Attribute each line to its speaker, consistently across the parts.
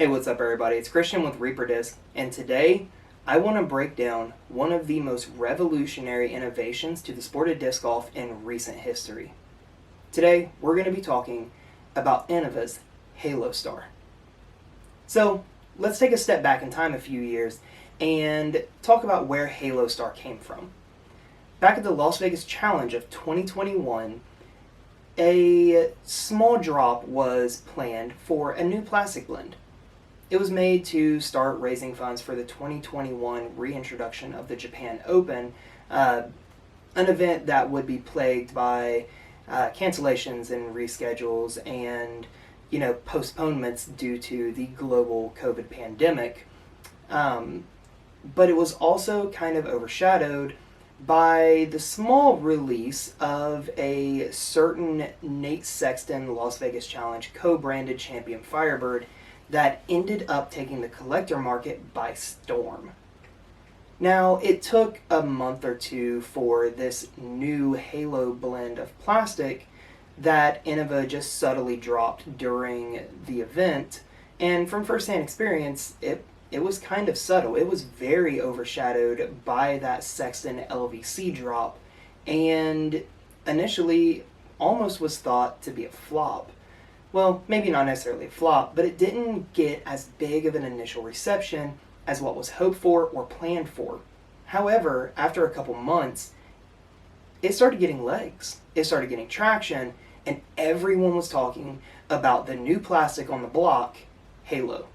Speaker 1: Hey, what's up, everybody? It's Christian with Reaper Disc, and today I want to break down one of the most revolutionary innovations to the sport of disc golf in recent history. Today, we're going to be talking about Innova's Halo Star. So, let's take a step back in time a few years and talk about where Halo Star came from. Back at the Las Vegas Challenge of 2021, a small drop was planned for a new plastic blend. It was made to start raising funds for the 2021 reintroduction of the Japan Open, an event that would be plagued by cancellations and reschedules and postponements due to the global COVID pandemic. But it was also kind of overshadowed by the small release of a certain Nate Sexton Las Vegas Challenge co-branded champion Firebird that ended up taking the collector market by storm. Now, it took a month or two for this new Halo blend of plastic that Innova just subtly dropped during the event, and from first-hand experience, it was kind of subtle. It was very overshadowed by that Sexton LVC drop, and initially almost was thought to be a flop. Well, maybe not necessarily a flop, but it didn't get as big of an initial reception as what was hoped for or planned for. However, after a couple months, it started getting legs. It started getting traction, and everyone was talking about the new plastic on the block, Halo.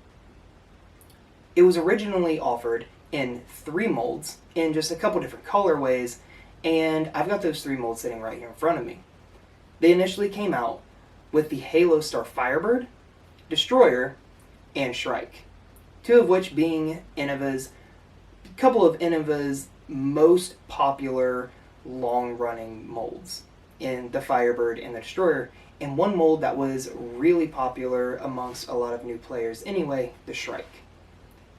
Speaker 1: It was originally offered in 3 molds in just a couple different colorways, and I've got those 3 molds sitting right here in front of me. They initially came out with the Halo Star Firebird, Destroyer, and Shrike, 2 of which being a couple of Innova's most popular long-running molds in the Firebird and the Destroyer, and one mold that was really popular amongst a lot of new players anyway, the Shrike.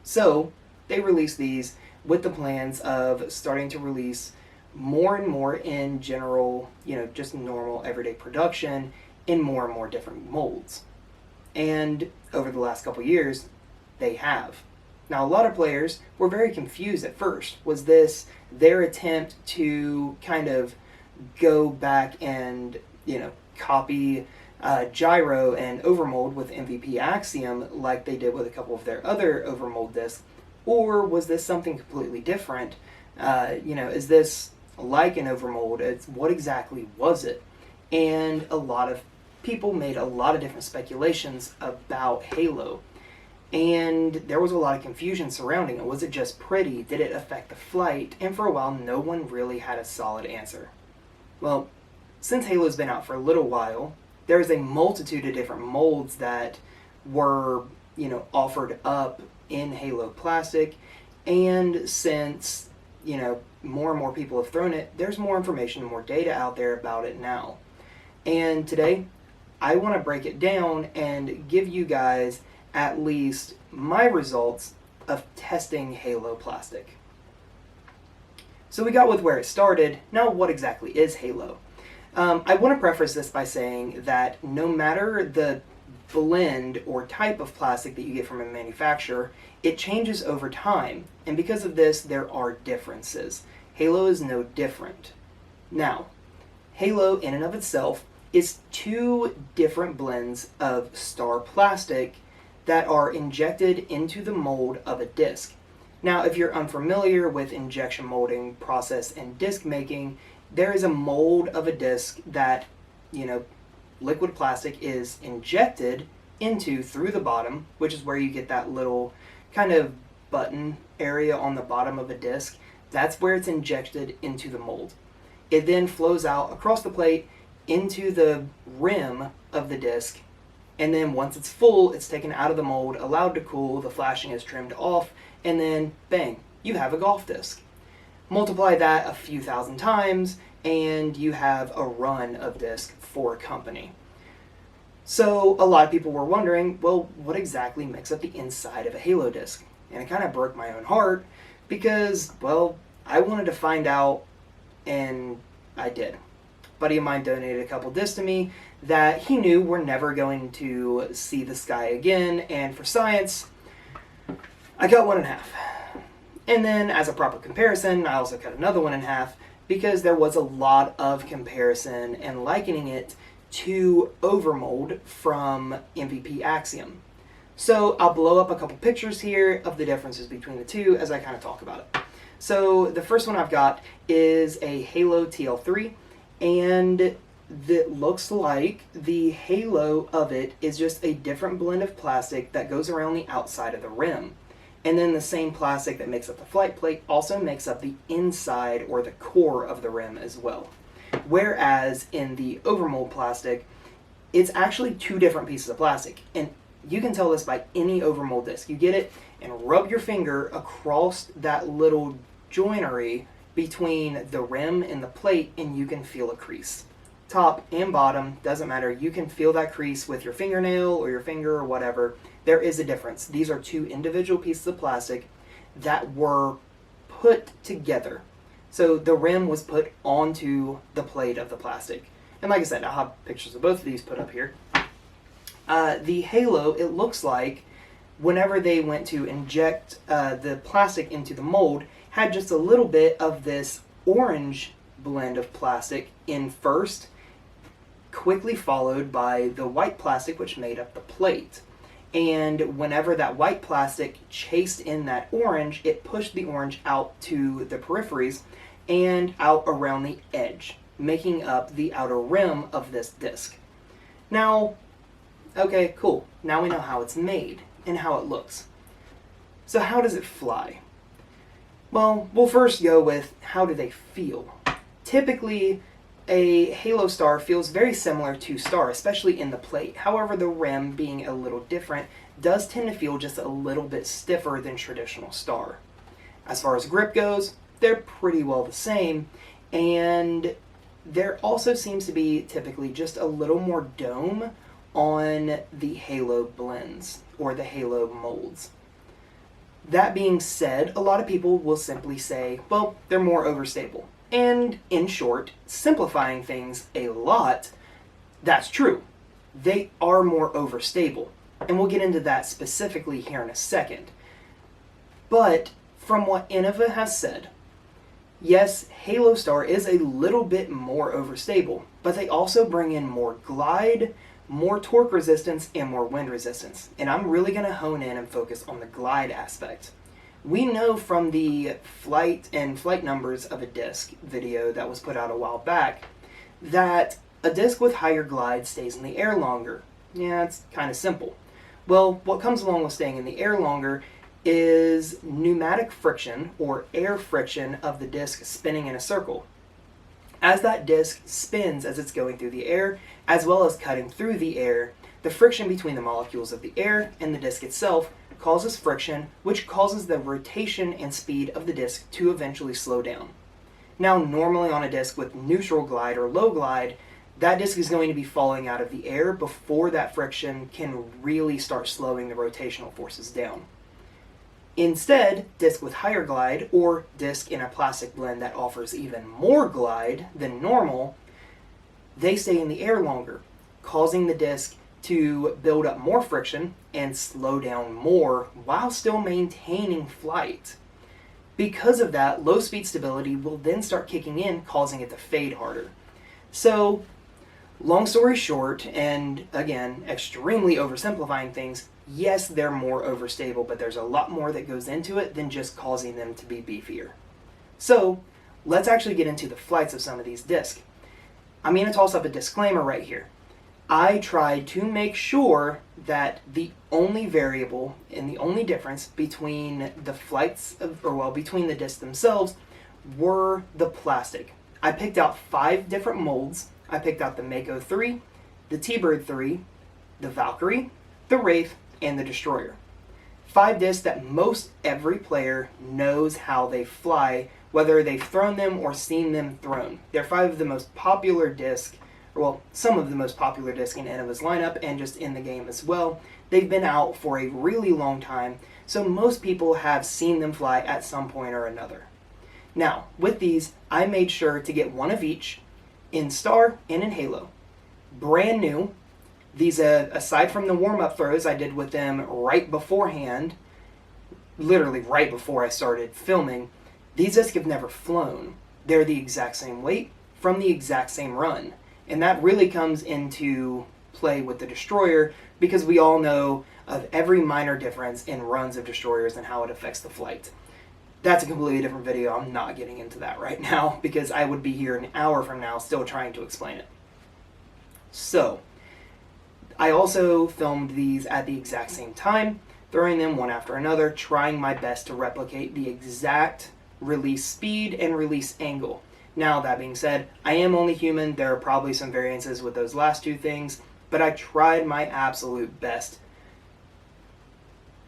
Speaker 1: So they released these with the plans of starting to release more and more in general, just normal everyday production in more and more different molds. And over the last couple years, they have. Now, a lot of players were very confused at first. Was this their attempt to kind of go back and, copy gyro and overmold with MVP Axiom like they did with a couple of their other overmold discs? Or was this something completely different? Is this like an overmold? What exactly was it? And a lot of people made a lot of different speculations about Halo, and there was a lot of confusion surrounding it. Was it just pretty? Did it affect the flight? And for a while, no one really had a solid answer. Well, since Halo's been out for a little while, there's a multitude of different molds that were, offered up in Halo plastic, and since, more and more people have thrown it, there's more information and more data out there about it now. And today, I want to break it down and give you guys at least my results of testing Halo plastic. So we got with where it started. Now, what exactly is Halo? I want to preface this by saying that no matter the blend or type of plastic that you get from a manufacturer, it changes over time. And because of this, there are differences. Halo is no different. Now, Halo in and of itself is 2 different blends of Star plastic that are injected into the mold of a disc. Now, if you're unfamiliar with injection molding process and disc making, there is a mold of a disc that, liquid plastic is injected into through the bottom, which is where you get that little kind of button area on the bottom of a disc. That's where it's injected into the mold. It then flows out across the plate into the rim of the disc, and then once it's full, it's taken out of the mold, allowed to cool, the flashing is trimmed off, and then bang, you have a golf disc. Multiply that a few thousand times, and you have a run of disc for a company. So a lot of people were wondering, well, what exactly makes up the inside of a Halo disc? And it kind of broke my own heart because, well, I wanted to find out, and I did. buddy of mine donated a couple discs to me that he knew were never going to see the sky again, and for science, I cut one in half. And then as a proper comparison, I also cut another one in half because there was a lot of comparison and likening it to overmold from MVP Axiom. So I'll blow up a couple pictures here of the differences between the two as I kind of talk about it. So the first one I've got is a Halo TL3, and it looks like the halo of it is just a different blend of plastic that goes around the outside of the rim. And then the same plastic that makes up the flight plate also makes up the inside or the core of the rim as well. Whereas in the overmold plastic, it's actually two different pieces of plastic. And you can tell this by any overmold disc. You get it and rub your finger across that little joinery between the rim and the plate, and you can feel a crease. Top and bottom, doesn't matter. You can feel that crease with your fingernail or your finger or whatever. There is a difference. These are two individual pieces of plastic that were put together. So the rim was put onto the plate of the plastic. And like I said, I'll have pictures of both of these put up here. The Halo, it looks like whenever they went to inject the plastic into the mold, had just a little bit of this orange blend of plastic in first, quickly followed by the white plastic which made up the plate. And whenever that white plastic chased in that orange, it pushed the orange out to the peripheries and out around the edge, making up the outer rim of this disc. Now, okay, cool. Now we know how it's made and how it looks. So how does it fly? Well, we'll first go with how do they feel. Typically, a Halo Star feels very similar to Star, especially in the plate. However, the rim, being a little different, does tend to feel just a little bit stiffer than traditional Star. As far as grip goes, they're pretty well the same, and there also seems to be typically just a little more dome on the Halo blends, or the Halo molds. That being said, a lot of people will simply say, well, they're more overstable. And in short, simplifying things a lot, that's true. They are more overstable. And we'll get into that specifically here in a second. But from what Innova has said, yes, Halo Star is a little bit more overstable, but they also bring in more glide, more torque resistance, and more wind resistance. And I'm really going to hone in and focus on the glide aspect. We know from the flight and flight numbers of a disc video that was put out a while back that a disc with higher glide stays in the air longer. Yeah, it's kind of simple. Well, what comes along with staying in the air longer is pneumatic friction, or air friction, of the disc spinning in a circle. As that disc spins as it's going through the air, as well as cutting through the air, the friction between the molecules of the air and the disc itself causes friction, which causes the rotation and speed of the disc to eventually slow down. Now, normally on a disc with neutral glide or low glide, that disc is going to be falling out of the air before that friction can really start slowing the rotational forces down. Instead, disc with higher glide, or disc in a plastic blend that offers even more glide than normal, they stay in the air longer, causing the disc to build up more friction and slow down more while still maintaining flight. Because of that, low speed stability will then start kicking in, causing it to fade harder. So, long story short, and again, extremely oversimplifying things, yes, they're more overstable, but there's a lot more that goes into it than just causing them to be beefier. So, let's actually get into the flights of some of these discs. I'm going to toss up a disclaimer right here. I tried to make sure that the only variable and the only difference between the flights, between the discs themselves, were the plastic. I picked out 5 different molds. I picked out the Mako 3, the T-Bird 3, the Valkyrie, the Wraith, and the Destroyer. 5 discs that most every player knows how they fly, whether they've thrown them or seen them thrown. They're 5 of the most popular discs, some of the most popular discs in Innova's lineup and just in the game as well. They've been out for a really long time, so most people have seen them fly at some point or another. Now, with these, I made sure to get one of each in Star and in Halo. Brand new. These, aside from the warm-up throws I did with them right beforehand, literally right before I started filming, these discs have never flown. They're the exact same weight from the exact same run. And that really comes into play with the Destroyer because we all know of every minor difference in runs of Destroyers and how it affects the flight. That's a completely different video. I'm not getting into that right now because I would be here an hour from now still trying to explain it. So, I also filmed these at the exact same time, throwing them one after another, trying my best to replicate the exact release speed and release angle. Now, that being said, I am only human. There are probably some variances with those last two things, but I tried my absolute best.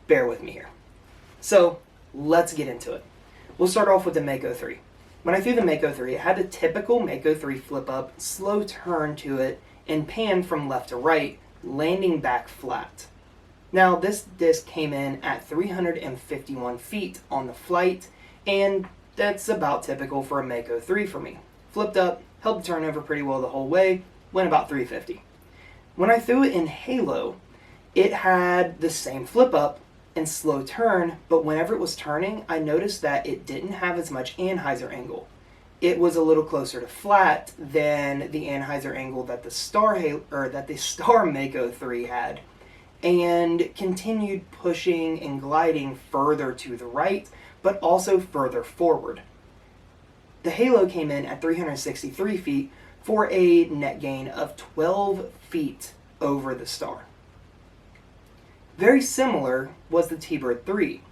Speaker 1: Bear with me here. So, let's get into it. We'll start off with the Mako 3. When I threw the Mako 3, it had the typical Mako 3 flip up, slow turn to it, and pan from left to right, landing back flat. Now, this disc came in at 351 feet on the flight, and that's about typical for a Mako 3 for me. Flipped up, held the turnover pretty well the whole way, went about 350. When I threw it in Halo, it had the same flip up and slow turn, but whenever it was turning, I noticed that it didn't have as much anhyzer angle. It was a little closer to flat than the anhyzer angle that the Star Mako 3 had, and continued pushing and gliding further to the right, but also further forward. The Halo came in at 363 feet for a net gain of 12 feet over the Star. Very similar was the T-Bird 3.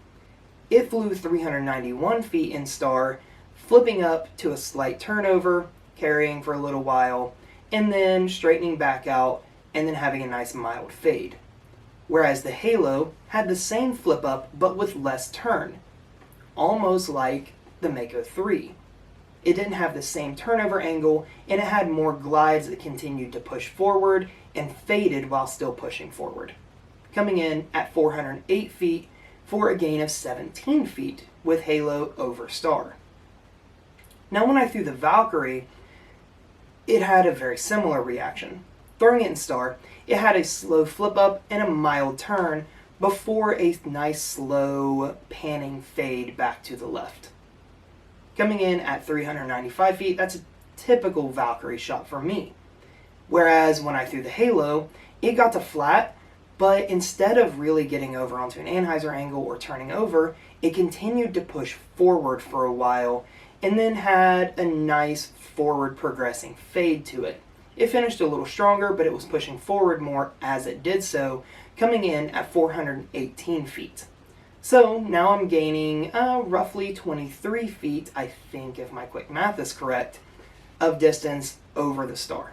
Speaker 1: It flew 391 feet in Star, flipping up to a slight turnover, carrying for a little while, and then straightening back out, and then having a nice mild fade. Whereas the Halo had the same flip up, but with less turn, almost like the Mako 3. It didn't have the same turnover angle, and it had more glides that continued to push forward and faded while still pushing forward, coming in at 408 feet for a gain of 17 feet with Halo over Star. Now, when I threw the Valkyrie, it had a very similar reaction. Throwing it in Star, it had a slow flip up and a mild turn before a nice slow panning fade back to the left. Coming in at 395 feet, that's a typical Valkyrie shot for me. Whereas when I threw the Halo, it got to flat, but instead of really getting over onto an anhyzer angle or turning over, it continued to push forward for a while and then had a nice forward progressing fade to it. It finished a little stronger, but it was pushing forward more as it did so, coming in at 418 feet. So now I'm gaining roughly 23 feet, I think if my quick math is correct, of distance over the Star.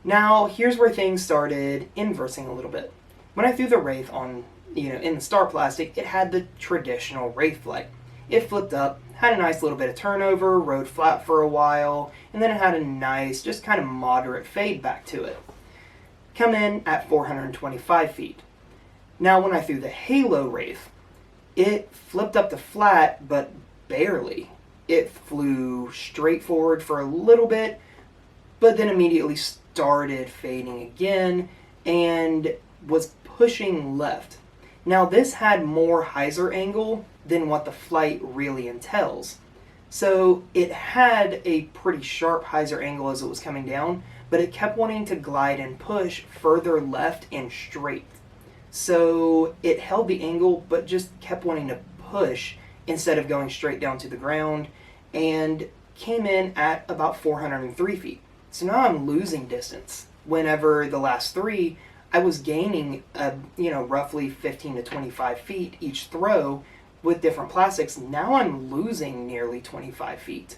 Speaker 1: Now, here's where things started inversing a little bit. When I threw the Wraith on, in the Star plastic, it had the traditional Wraith flight. It flipped up, had a nice little bit of turnover, rode flat for a while, and then it had a nice, just kind of moderate fade back to it. Come in at 425 feet. Now, when I threw the Halo Wraith, it flipped up to flat, but barely. It flew straight forward for a little bit, but then immediately started fading again and was pushing left. Now, this had more hyzer angle than what the flight really entails. So it had a pretty sharp hyzer angle as it was coming down, but it kept wanting to glide and push further left and straight. So it held the angle, but just kept wanting to push instead of going straight down to the ground, and came in at about 403 feet. So now I'm losing distance. Whenever the last three, I was gaining, roughly 15 to 25 feet each throw with different plastics. Now I'm losing nearly 25 feet.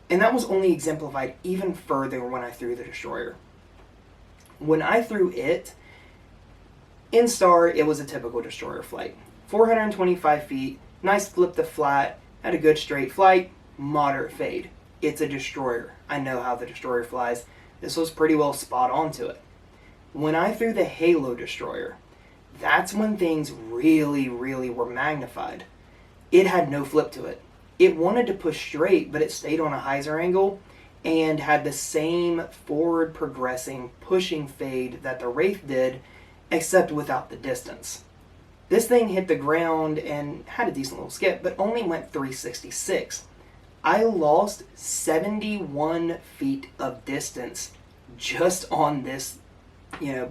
Speaker 1: And that was only exemplified even further when I threw the Destroyer. When I threw it, in Star, it was a typical Destroyer flight. 425 feet, nice flip to flat, had a good straight flight, moderate fade. It's a Destroyer. I know how the Destroyer flies. This was pretty well spot on to it. When I threw the Halo Destroyer, that's when things really, really were magnified. It had no flip to it. It wanted to push straight, but it stayed on a hyzer angle, and had the same forward progressing pushing fade that the Wraith did, except without the distance. This thing hit the ground and had a decent little skip, but only went 366. I lost 71 feet of distance just on this,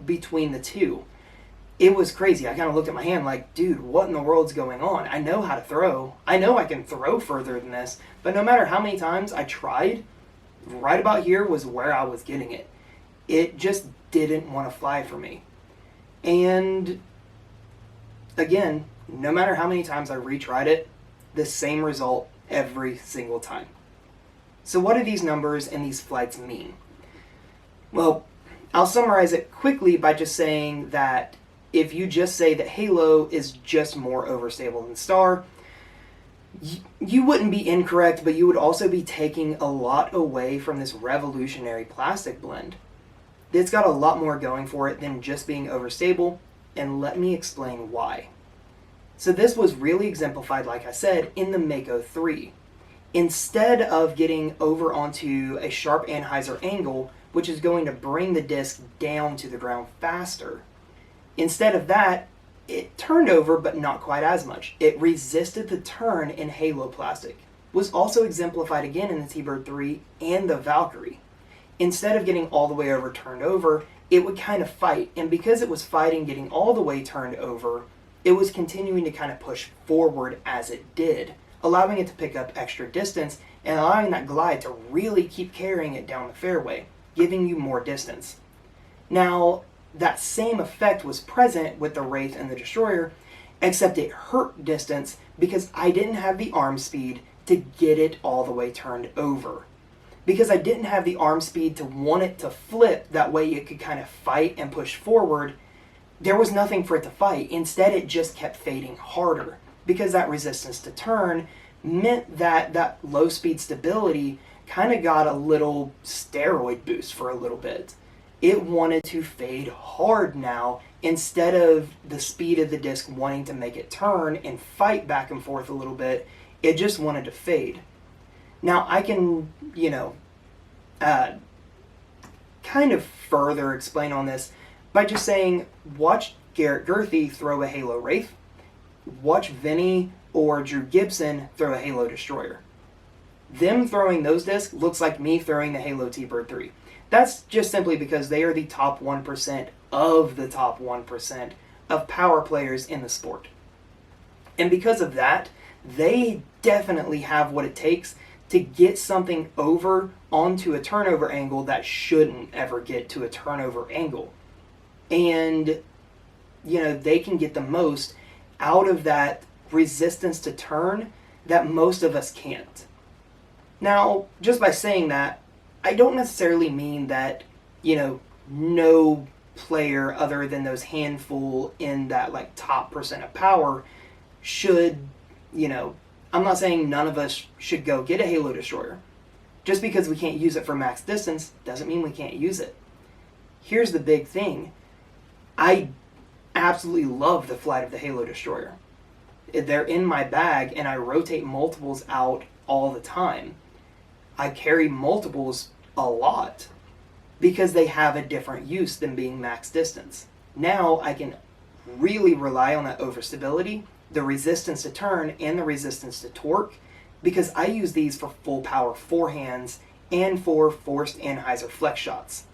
Speaker 1: between the two. It was crazy. I kind of looked at my hand like, dude, what in the world's going on? I know how to throw. I know I can throw further than this, but no matter how many times I tried, right about here was where I was getting it. It just didn't want to fly for me. And again, no matter how many times I retried it, the same result every single time. So what do these numbers and these flights mean? Well, I'll summarize it quickly by just saying that if you just say that Halo is just more overstable than Star, you wouldn't be incorrect, but you would also be taking a lot away from this revolutionary plastic blend. It's got a lot more going for it than just being overstable, and let me explain why. So this was really exemplified, like I said, in the Mako 3. Instead of getting over onto a sharp anhyzer angle, which is going to bring the disc down to the ground faster, instead of that, it turned over, but not quite as much. It resisted the turn in Halo plastic. Was also exemplified again in the T-Bird 3 and the Valkyrie. Instead of getting all the way over turned over, it would kind of fight, and because it was fighting getting all the way turned over, it was continuing to kind of push forward as it did, allowing it to pick up extra distance and allowing that glide to really keep carrying it down the fairway, giving you more distance. Now, that same effect was present with the Wraith and the Destroyer, except it hurt distance because I didn't have the arm speed to get it all the way turned over. Because I didn't have the arm speed to want it to flip, that way it could kind of fight and push forward, there was nothing for it to fight. Instead, it just kept fading harder because that resistance to turn meant that that low speed stability kind of got a little steroid boost for a little bit. It wanted to fade hard now instead of the speed of the disc wanting to make it turn and fight back and forth a little bit. It just wanted to fade. Now I can, kind of further explain on this by just saying, watch Garrett Gurthie throw a Halo Wraith, watch Vinny or Drew Gibson throw a Halo Destroyer. Them throwing those discs looks like me throwing the Halo T-Bird 3. That's just simply because they are the top 1% of the top 1% of power players in the sport. And because of that, they definitely have what it takes to get something over onto a turnover angle that shouldn't ever get to a turnover angle. And, they can get the most out of that resistance to turn that most of us can't. Now, just by saying that, I don't necessarily mean that, no player other than those handful in that top percent of power should, I'm not saying none of us should go get a Halo Destroyer. Just because we can't use it for max distance doesn't mean we can't use it. Here's the big thing. I absolutely love the flight of the Halo Destroyer. They're in my bag and I rotate multiples out all the time. I carry multiples a lot because they have a different use than being max distance. Now I can really rely on that overstability, the resistance to turn, and the resistance to torque because I use these for full power forehands and for forced anhyzer flex shots.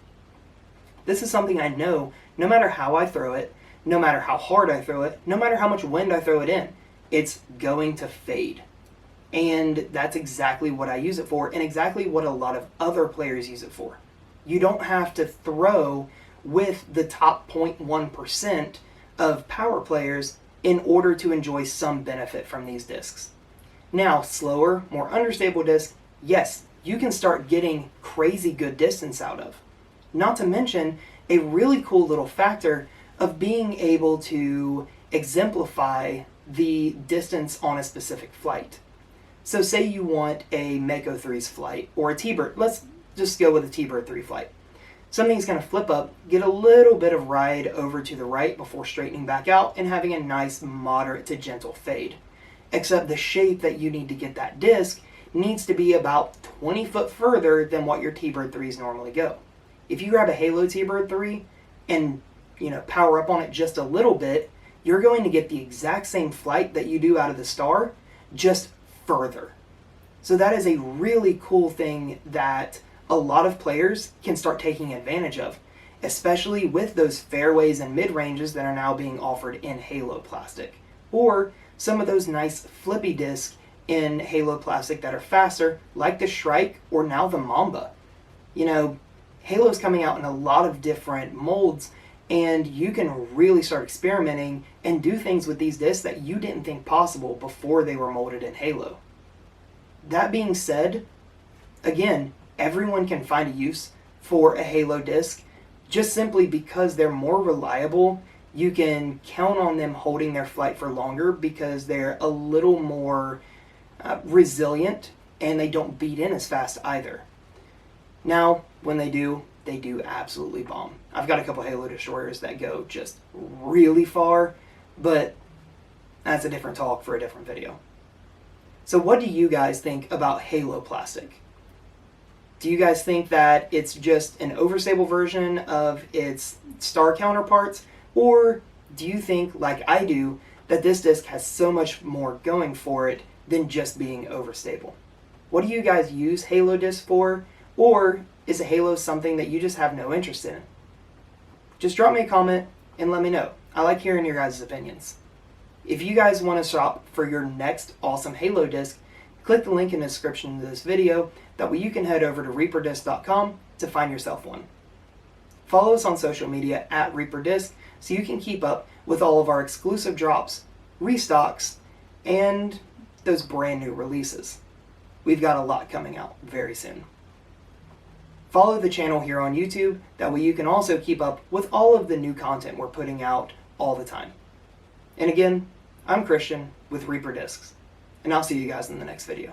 Speaker 1: This is something I know no matter how I throw it, no matter how hard I throw it, no matter how much wind I throw it in, it's going to fade. And that's exactly what I use it for, and exactly what a lot of other players use it for. You don't have to throw with the top 0.1% of power players in order to enjoy some benefit from these discs. Now, slower, more understable discs, yes, you can start getting crazy good distance out of. Not to mention a really cool little factor of being able to exemplify the distance on a specific flight. So say you want a Mako 3's flight, or a T-Bird, let's just go with a T-Bird 3 flight. Something's going to flip up, get a little bit of ride over to the right before straightening back out and having a nice moderate to gentle fade. Except the shape that you need to get that disc needs to be about 20 foot further than what your T-Bird 3s normally go. If you grab a Halo T-Bird 3 and power up on it just a little bit, you're going to get the exact same flight that you do out of the Star, just further. So that is a really cool thing that a lot of players can start taking advantage of, especially with those fairways and mid-ranges that are now being offered in Halo plastic, or some of those nice flippy discs in Halo plastic that are faster, like the Shrike or now the Mamba. Halo's coming out in a lot of different molds, and you can really start experimenting and do things with these discs that you didn't think possible before they were molded in Halo. That being said, again, everyone can find a use for a Halo disc just simply because they're more reliable. You can count on them holding their flight for longer because they're a little more resilient, and they don't beat in as fast either. Now, when they do absolutely bomb. I've got a couple Halo Destroyers that go just really far, but that's a different talk for a different video. So what do you guys think about Halo plastic? Do you guys think that it's just an overstable version of its Star counterparts, or do you think, like I do, that this disc has so much more going for it than just being overstable? What do you guys use Halo discs for, or is a Halo something that you just have no interest in? Just drop me a comment and let me know. I like hearing your guys' opinions. If you guys want to shop for your next awesome Halo disc, click the link in the description of this video. That way you can head over to reaperdisc.com to find yourself one. Follow us on social media at ReaperDisc so you can keep up with all of our exclusive drops, restocks, and those brand new releases. We've got a lot coming out very soon. Follow the channel here on YouTube, that way you can also keep up with all of the new content we're putting out all the time. And again, I'm Christian with Reaper Discs, and I'll see you guys in the next video.